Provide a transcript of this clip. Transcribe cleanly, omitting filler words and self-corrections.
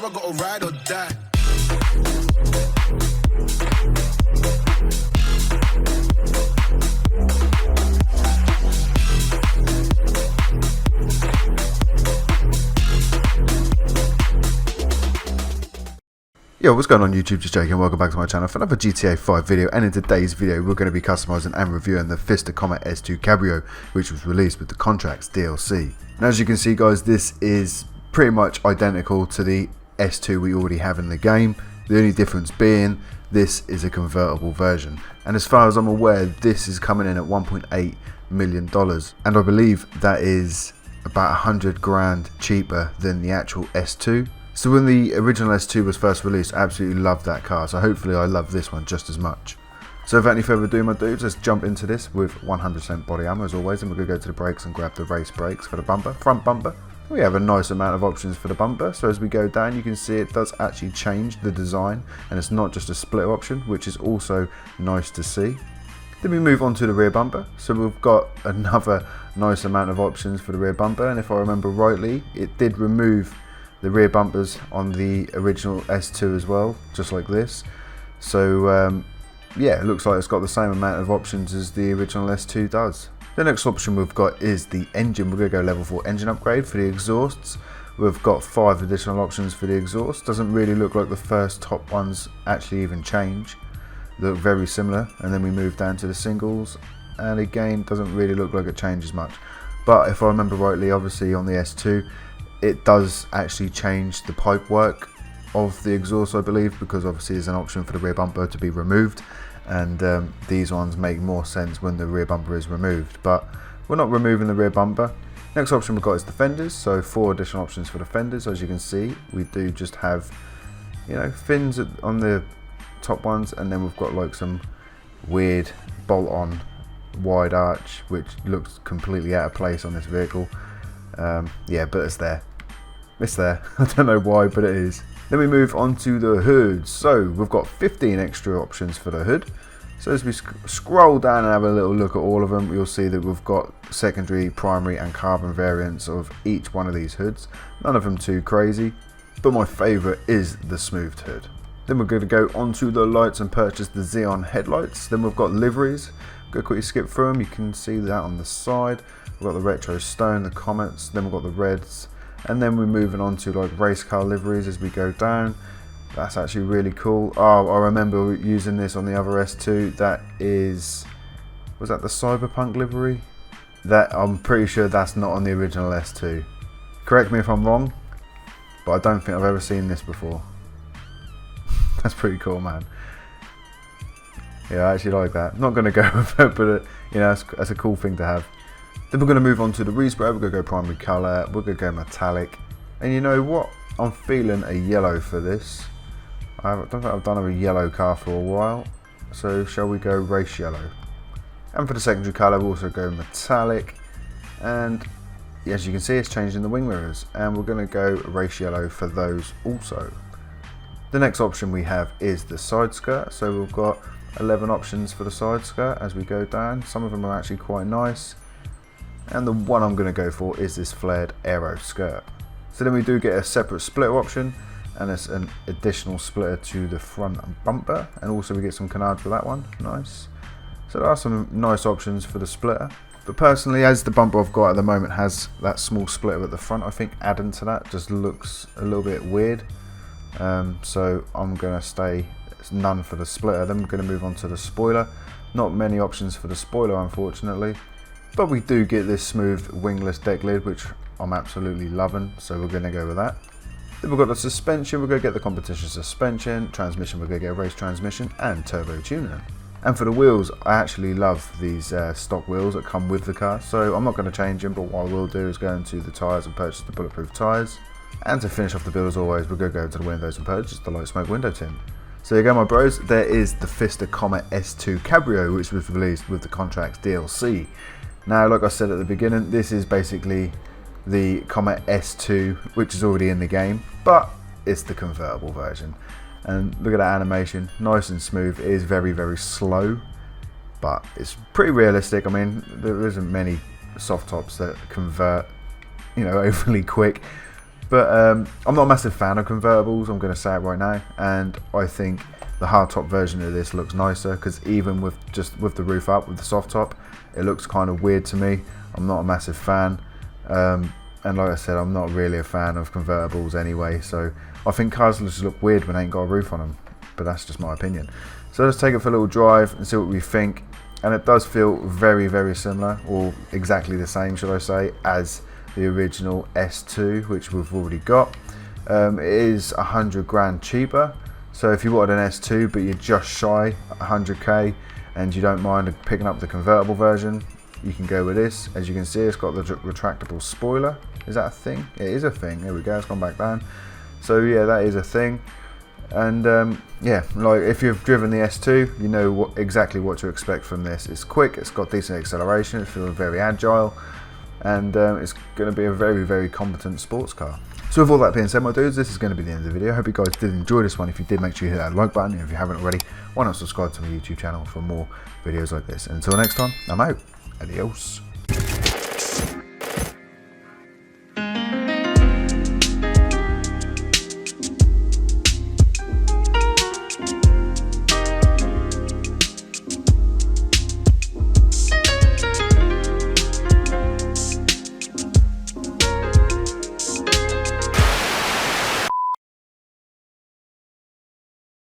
I gotta ride or die. Yo, what's going on YouTube? Just Jake and welcome back to my channel for another GTA 5 video, and in today's video we're going to be customizing and reviewing the Pfister Comet S2 Cabrio, which was released with the Contracts DLC. And as you can see guys, this is pretty much identical to the S2 we already have in the game, the only difference being this is a convertible version, and as far as I'm aware this is coming in at $1.8 million, and I believe that is about 100 grand cheaper than the actual S2. So when the original S2 was first released, I absolutely loved that car, so hopefully I love this one just as much. So without any further ado my dudes, let's jump into this with 100% body armor as always, and we're going to go to the brakes and grab the race brakes for the bumper, front bumper. We have a nice amount of options for the bumper, so as we go down you can see it does actually change the design, and it's not just a split option, which is also nice to see. Then we move on to the rear bumper, so we've got another nice amount of options for the rear bumper, and if I remember rightly it did remove the rear bumpers on the original S2 as well, just like this. So yeah, it looks like it's got the same amount of options as the original S2 does. The next option we've got is the engine. We're going to go level 4 engine upgrade. For the exhausts, we've got 5 additional options for the exhaust. Doesn't really look like the first top ones actually even change. They look very similar, and then we move down to the singles, and again doesn't really look like it changes much. But if I remember rightly, obviously on the S2 it does actually change the pipe work of the exhaust, I believe, because obviously there's an option for the rear bumper to be removed, and these ones make more sense when the rear bumper is removed, but we're not removing the rear bumper. Next option we've got is the fenders, so 4 additional options for the fenders. As you can see, we do just have, you know, fins on the top ones, and then we've got like some weird bolt-on wide arch which looks completely out of place on this vehicle. Yeah, but it's there. It's there. I don't know why, but it is. Then we move on to the hood. So we've got 15 extra options for the hood. So as we scroll down and have a little look at all of them, you'll see that we've got secondary, primary and carbon variants of each one of these hoods. None of them too crazy, but my favourite is the smoothed hood. Then we're going to go onto the lights and purchase the Xeon headlights. Then we've got liveries. Go quickly skip through them. You can see that on the side. We've got the retro stone, the comets, then we've got the reds, and then we're moving on to like race car liveries as we go down. That's actually really cool. Oh, I remember using this on the other S2. That is, was that the Cyberpunk livery? That, I'm pretty sure that's not on the original S2. Correct me if I'm wrong, but I don't think I've ever seen this before. That's pretty cool, man. Yeah, I actually like that. Not going to go with it, but you know, that's a cool thing to have. Then we're going to move on to the respray. We're going to go primary colour, we're going to go metallic, and you know what, I'm feeling a yellow for this. I don't think I've done a yellow car for a while, so shall we go race yellow. And for the secondary colour we'll also go metallic, and as you can see it's changing the wing mirrors, and we're going to go race yellow for those also. The next option we have is the side skirt, so we've got 11 options for the side skirt as we go down. Some of them are actually quite nice, and the one I'm going to go for is this flared aero skirt. So then we do get a separate splitter option, and it's an additional splitter to the front bumper, and also we get some canards for that one. Nice. So there are some nice options for the splitter, but personally, as the bumper I've got at the moment has that small splitter at the front, I think adding to that just looks a little bit weird. So I'm going to stay none for the splitter. Then we're going to move on to the spoiler. Not many options for the spoiler unfortunately, but we do get this smooth wingless deck lid, which I'm absolutely loving, so we're going to go with that. Then we've got the suspension. We're going to get the competition suspension. Transmission, we're going to get a race transmission and turbo tuning. And for the wheels, I actually love these stock wheels that come with the car, so I'm not going to change them, but what I will do is go into the tyres and purchase the bulletproof tyres. And to finish off the build as always, we're going to go to the windows and purchase the light smoke window tint. So there you go my bros, there is the Pfister Comet S2 Cabrio, which was released with the Contracts DLC. Now, like I said at the beginning, this is basically the Comet S2, which is already in the game, but it's the convertible version. And look at that animation, nice and smooth. It is very, very slow, but it's pretty realistic. I mean, there isn't many soft tops that convert, you know, overly quick. But I'm not a massive fan of convertibles, I'm going to say it right now, and I think the hardtop version of this looks nicer, because even with the roof up, with the soft top, it looks kind of weird to me. I'm not a massive fan, and like I said, I'm not really a fan of convertibles anyway, so I think cars just look weird when they ain't got a roof on them, but that's just my opinion. So let's take it for a little drive and see what we think, and it does feel very, very similar, or exactly the same, should I say, as the original S2, which we've already got. It is 100 grand cheaper, so if you wanted an S2 but you're just shy 100k and you don't mind picking up the convertible version, you can go with this. As you can see, it's got the retractable spoiler. Is that a thing? It is a thing. There we go, it's gone back down. So yeah, that is a thing. And yeah, like if you've driven the S2, you know exactly what to expect from this. It's quick, it's got decent acceleration, it feels very agile, and it's going to be a very, very competent sports car. So with all that being said, my dudes, this is going to be the end of the video. I hope you guys did enjoy this one. If you did, make sure you hit that like button, and if you haven't already, why not subscribe to my YouTube channel for more videos like this. And until next time, I'm out. Adios.